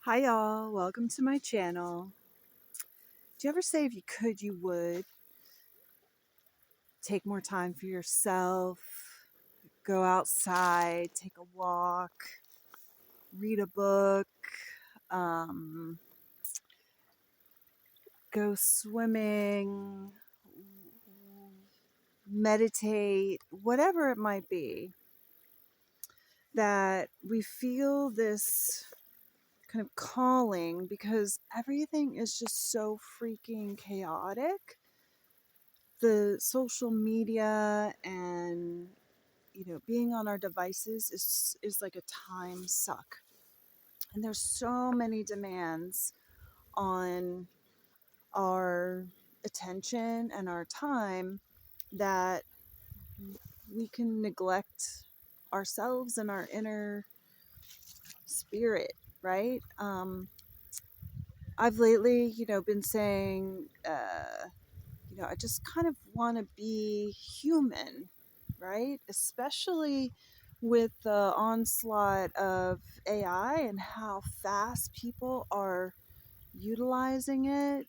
Hi y'all, welcome to my channel. Do you ever say if you could, you would? Take more time for yourself, go outside, take a walk, read a book, um, go swimming, meditate, whatever it might be, that we feel this kind of calling because everything is just so freaking chaotic. The social media and being on our devices is like a time suck, and there's so many demands on our attention and our time that we can neglect ourselves and our inner spirit, right? I've lately been saying I just kind of want to be human, right? Especially with the onslaught of AI and how fast people are utilizing it,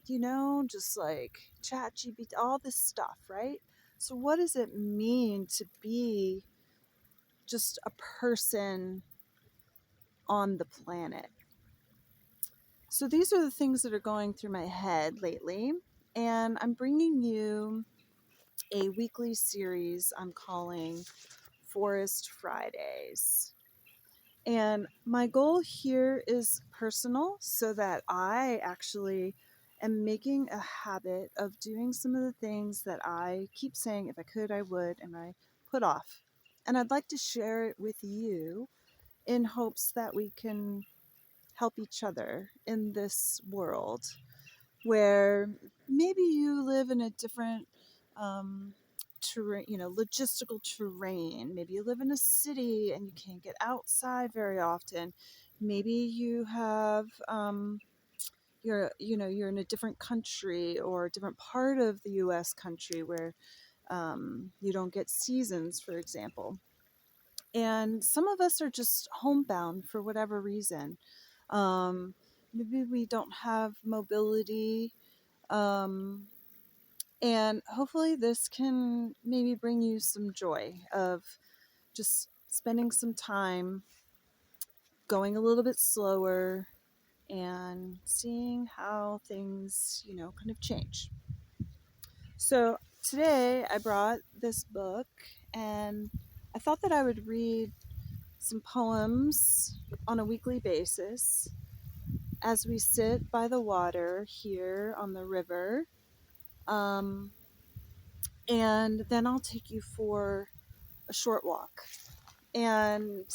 just like chat GPT, all this stuff, right? So what does it mean to be just a person on the planet? So these are the things that are going through my head lately, and I'm bringing you a weekly series I'm calling Forest Fridays. And my goal here is personal so that I actually am making a habit of doing some of the things that I keep saying if I could, I would, and I put off. And I'd like to share it with you in hopes that we can help each other in this world where maybe you live in a different terrain, logistical terrain. Maybe you live in a city and you can't get outside very often. Maybe you have you're in a different country or a different part of the U.S. country where you don't get seasons, for example. And some of us are just homebound for whatever reason. Maybe we don't have mobility, um, and hopefully this can maybe bring you some joy of just spending some time going a little bit slower and seeing how things, kind of change. So today I brought this book, and I thought that I would read some poems on a weekly basis as we sit by the water here on the river. Um, and then I'll take you for a short walk. And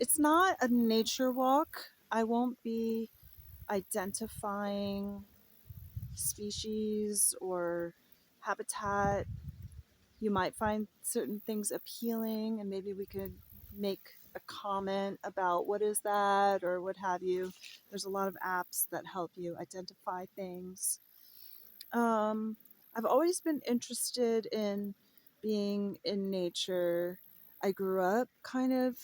it's not a nature walk. I won't be identifying species or habitat. You might find certain things appealing, and maybe we could make a comment about what is that or what have you. There's a lot of apps that help you identify things. Um, I've always been interested in being in nature. I grew up kind of,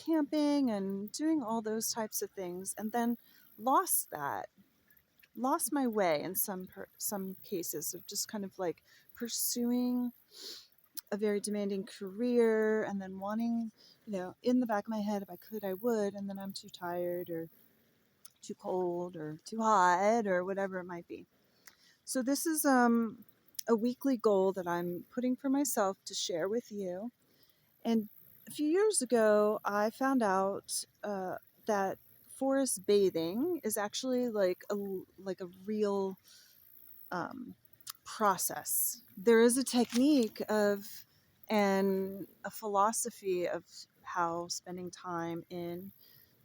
camping and doing all those types of things, and then lost that, lost my way in some cases of just kind of like pursuing a very demanding career and then wanting, in the back of my head, if I could, I would, and then I'm too tired or too cold or too hot or whatever it might be. So this is a weekly goal that I'm putting for myself to share with you. And a few years ago, I found out that forest bathing is actually like a real process. There is a technique of and a philosophy of how spending time in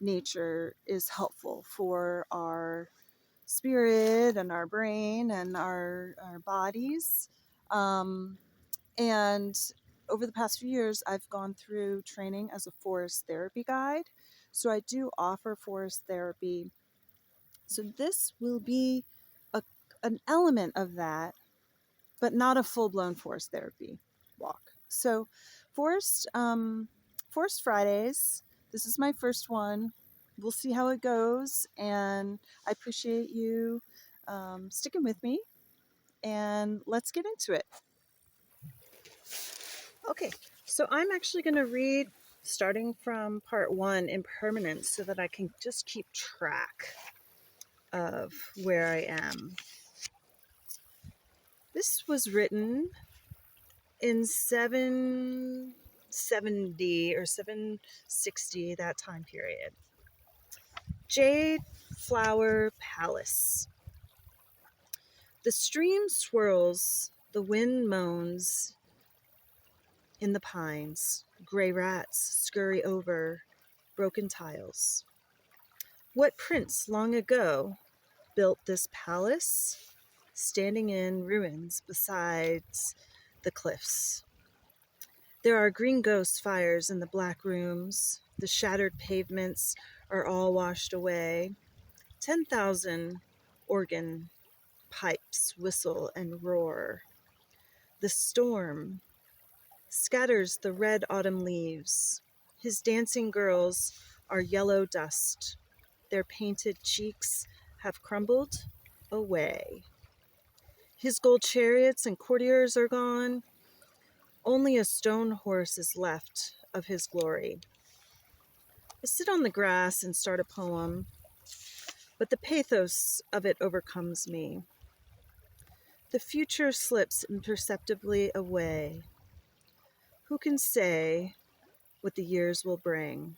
nature is helpful for our spirit and our brain and our bodies. Um, and over the past few years, I've gone through training as a forest therapy guide. So I do offer forest therapy. So this will be a, an element of that, but not a full-blown forest therapy walk. So forest Fridays, this is my first one. we'll see how it goes. And I appreciate you sticking with me. And let's get into it. Okay, so I'm actually going to read starting from part 1, impermanence, so that I can just keep track of where I am. This was written in 770 or 760, that time period. Jade Flower Palace. The stream swirls, the wind moans in the pines. Gray rats scurry over broken tiles. What prince long ago built this palace, standing in ruins besides the cliffs? There are green ghost fires in the black rooms. The shattered pavements are all washed away. 10,000 organ pipes whistle and roar. The storm scatters the red autumn leaves. His dancing girls are yellow dust. Their painted cheeks have crumbled away. His gold chariots and courtiers are gone. Only a stone horse is left of his glory. I sit on the grass and start a poem, but the pathos of it overcomes me. The future slips imperceptibly away. Who can say what the years will bring?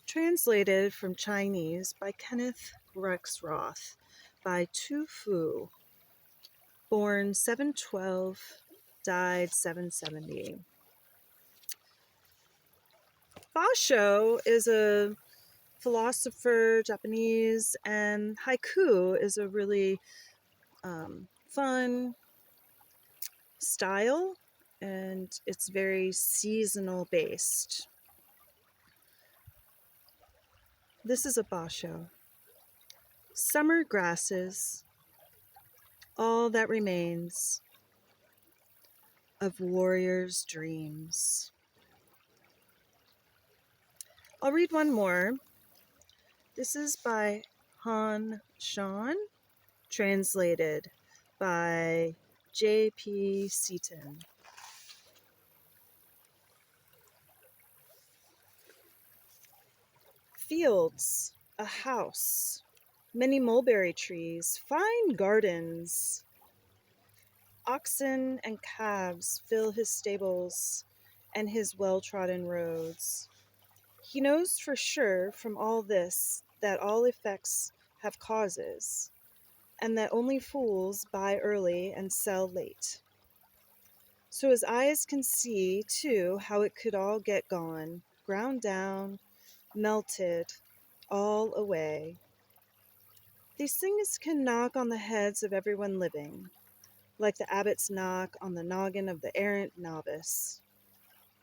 Translated from Chinese by Kenneth Rexroth by Tu Fu, born 712, died 770. Basho is a philosopher, Japanese, and haiku is a really fun style, and it's very seasonal based. This is a basho. Summer grasses, all that remains of warriors' dreams. I'll read one more. This is by Han Shan, translated by J.P. Seaton. Fields, a house, many mulberry trees, fine gardens. Oxen and calves fill his stables and his well-trodden roads. He knows for sure from all this that all effects have causes, and that only fools buy early and sell late. So his eyes can see, too, how it could all get gone, ground down, melted, all away. These things can knock on the heads of everyone living, like the abbot's knock on the noggin of the errant novice.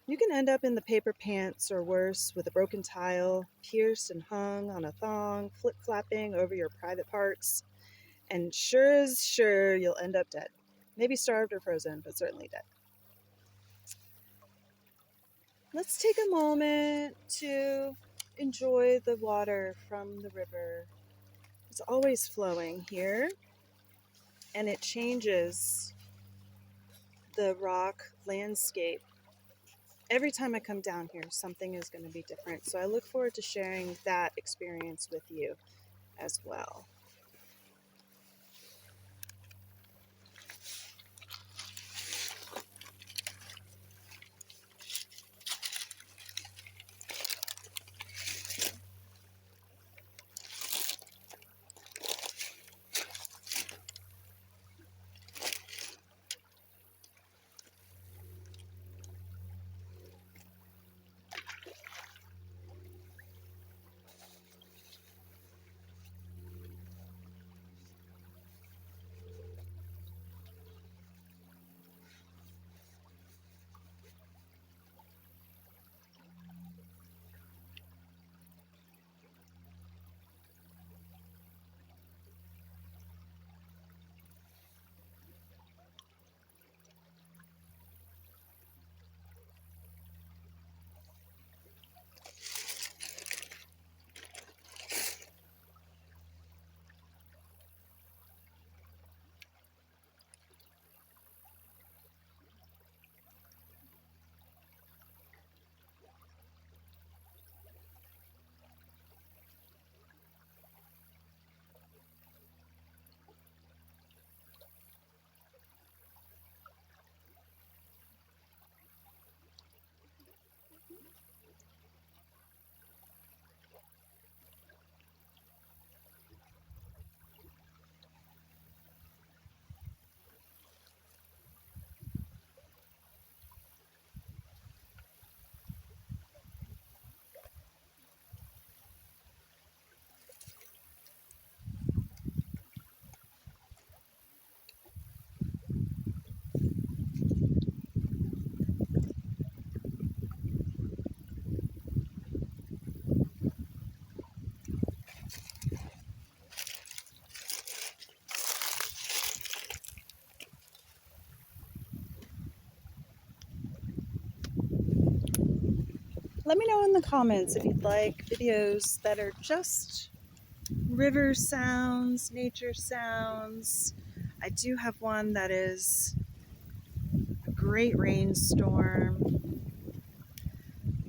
You can end up in the paper pants or worse, with a broken tile, pierced and hung on a thong, flip-flapping over your private parts, and sure as sure you'll end up dead. Maybe starved or frozen, but certainly dead. Let's take a moment to enjoy the water from the river. It's always flowing here, and it changes the rock landscape. Every time I come down here, something is going to be different. So I look forward to sharing that experience with you as well. know in the comments if you'd like videos that are just river sounds, nature sounds. I do have one that is a great rainstorm.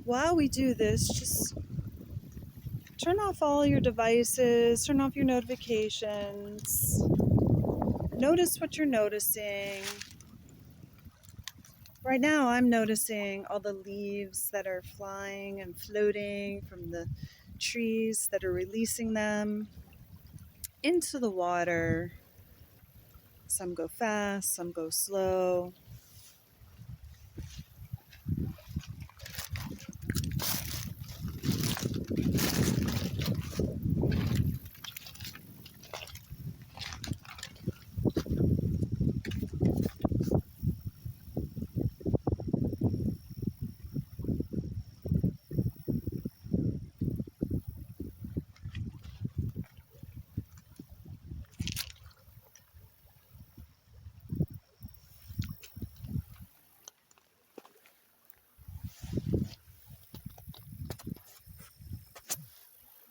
While we do this, just turn off all your devices, turn off your notifications. Notice what you're noticing. Right now, I'm noticing all the leaves that are flying and floating from the trees that are releasing them into the water. Some go fast, some go slow.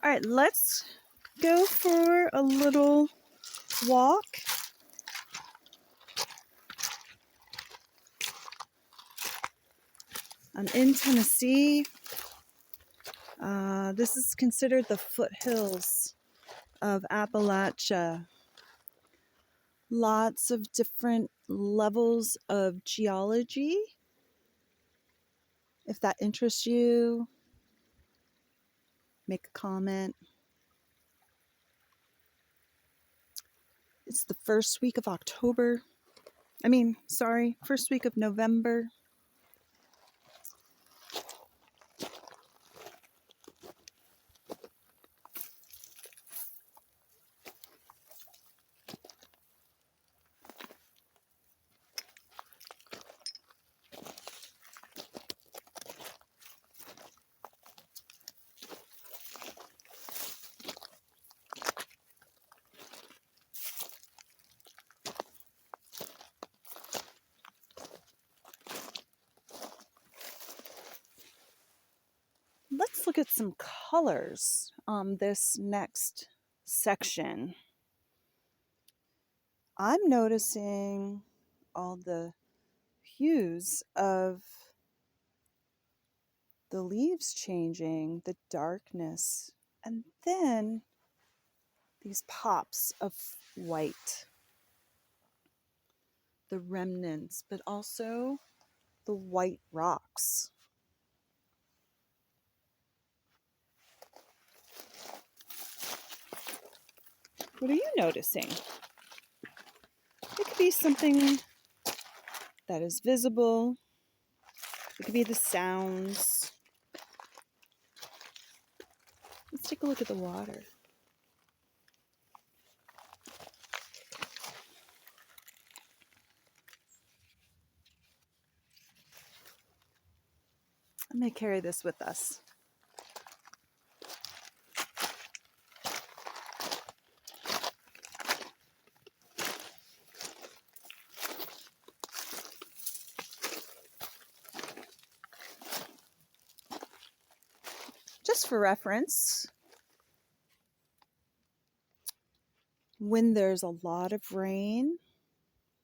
All right, let's go for a little walk. I'm in Tennessee. This is considered the foothills of Appalachia. Lots of different levels of geology. If that interests you, make a comment. It's the first week of October. First week of November. Let's look at some colors on this next section. I'm noticing all the hues of the leaves changing, the darkness, and then these pops of white, the remnants, but also the white rocks. What are you noticing? It could be something that is visible. It could be the sounds. Let's take a look at the water. I'm going to carry this with us. Just for reference, when there's a lot of rain,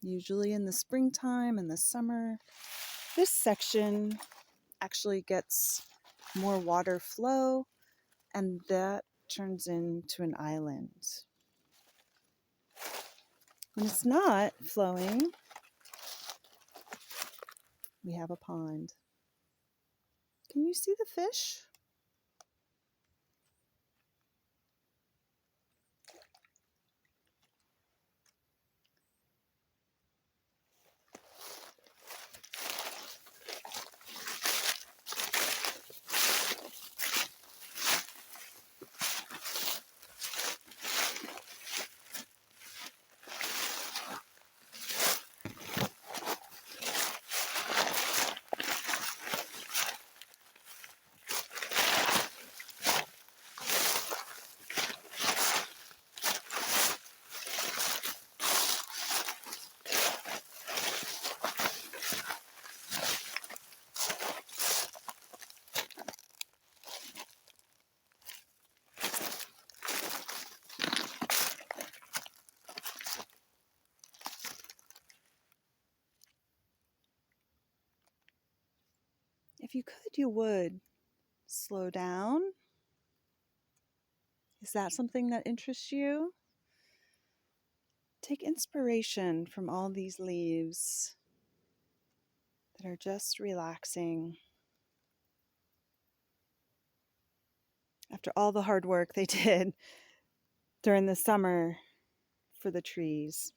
usually in the springtime and the summer, this section actually gets more water flow, and that turns into an island. When it's not flowing, we have a pond. Can you see the fish? if you could, you would slow down. Is that something that interests you? Take inspiration from all these leaves that are just relaxing after all the hard work they did during the summer for the trees.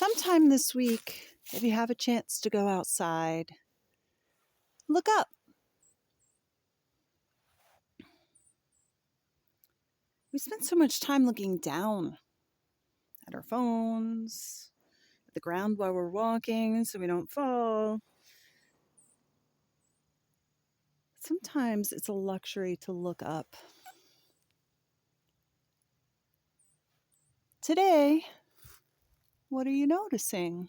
Sometime this week, if you have a chance to go outside, look up. We spend so much time looking down at our phones, at the ground while we're walking so we don't fall. Sometimes it's a luxury to look up. Today, what are you noticing?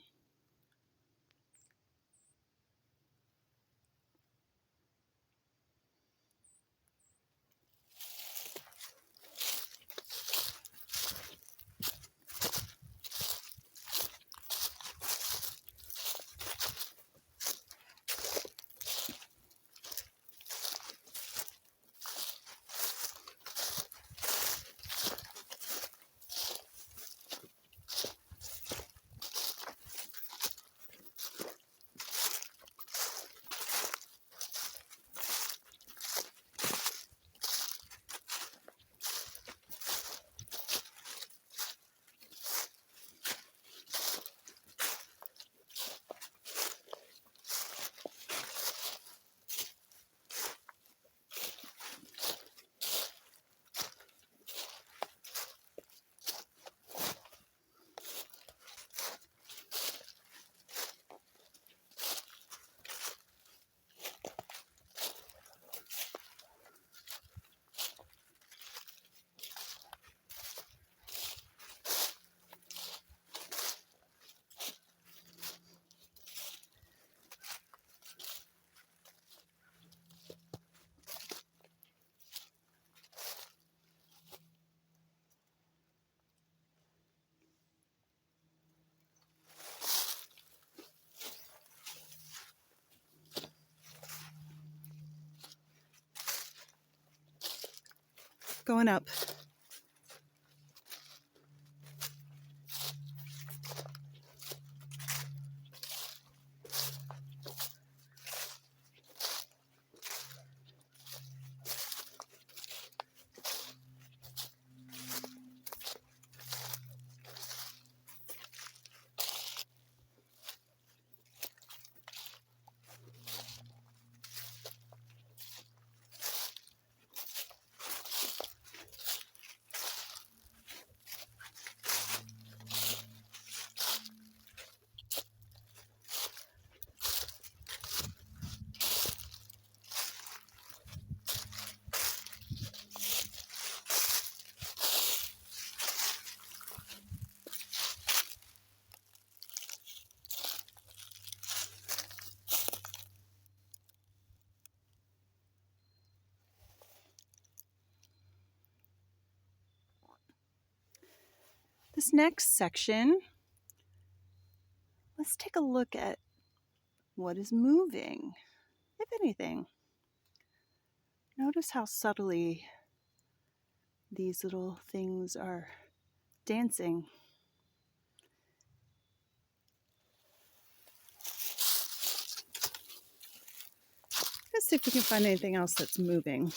Going up. This next section, let's take a look at what is moving, if anything. Notice how subtly these little things are dancing. Let's see if we can find anything else that's moving.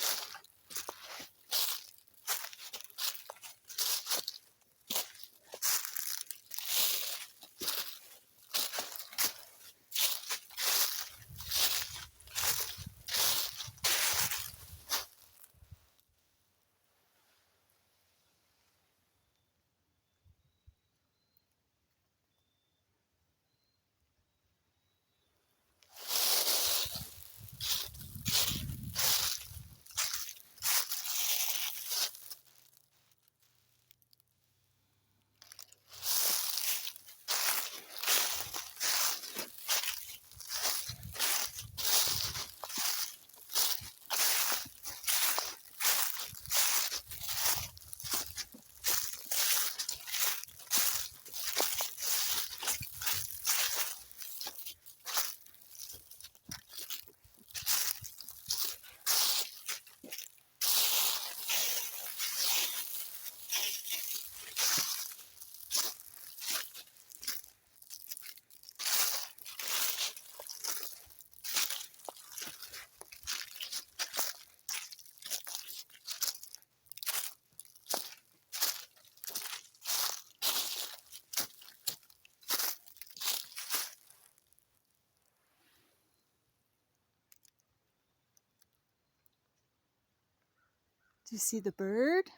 Do you see the bird?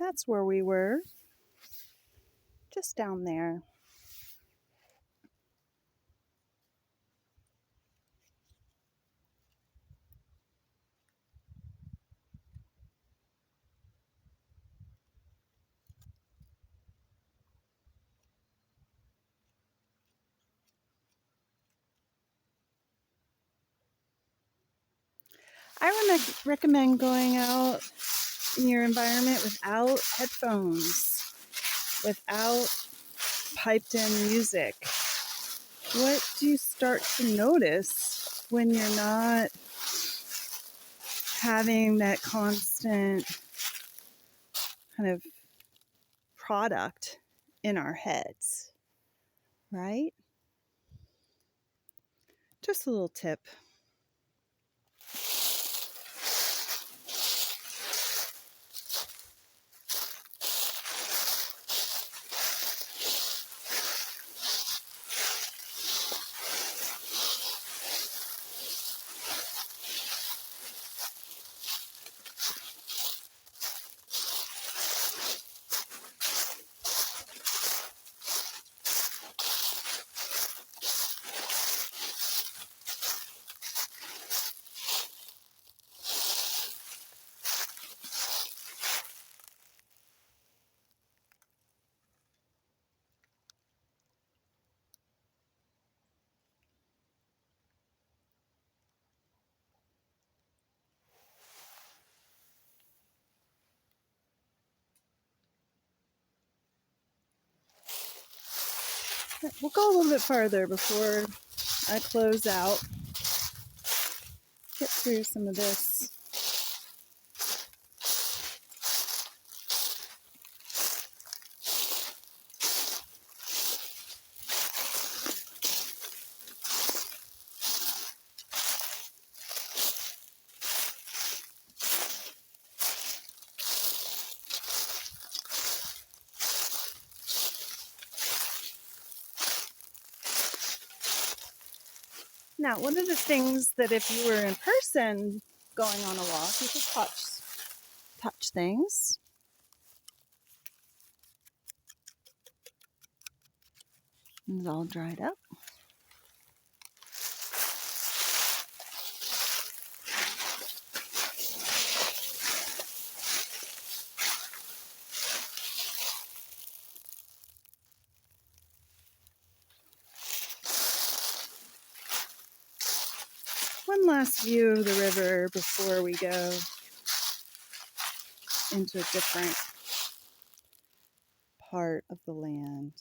That's where we were, just down there. I recommend going out in your environment without headphones, without piped in music. What do you start to notice when you're not having that constant kind of product in our heads, right? Just a little tip. We'll go a little bit farther before I close out. Get through some of this. Now, one of the things that if you were in person going on a walk, you could touch things. It's all dried up. One last view of the river before we go into a different part of the land.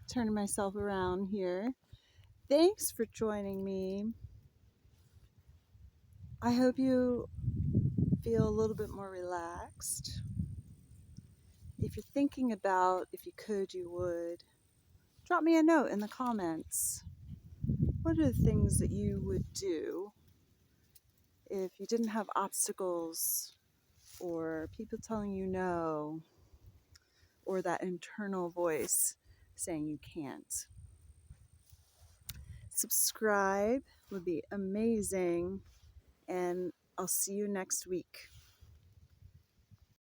Turning myself around here. Thanks for joining me. I hope you feel a little bit more relaxed. If you're thinking about if you could, you would, drop me a note in the comments. What are the things that you would do if you didn't have obstacles or people telling you no or that internal voice saying you can't? Subscribe would be amazing, and I'll see you next week.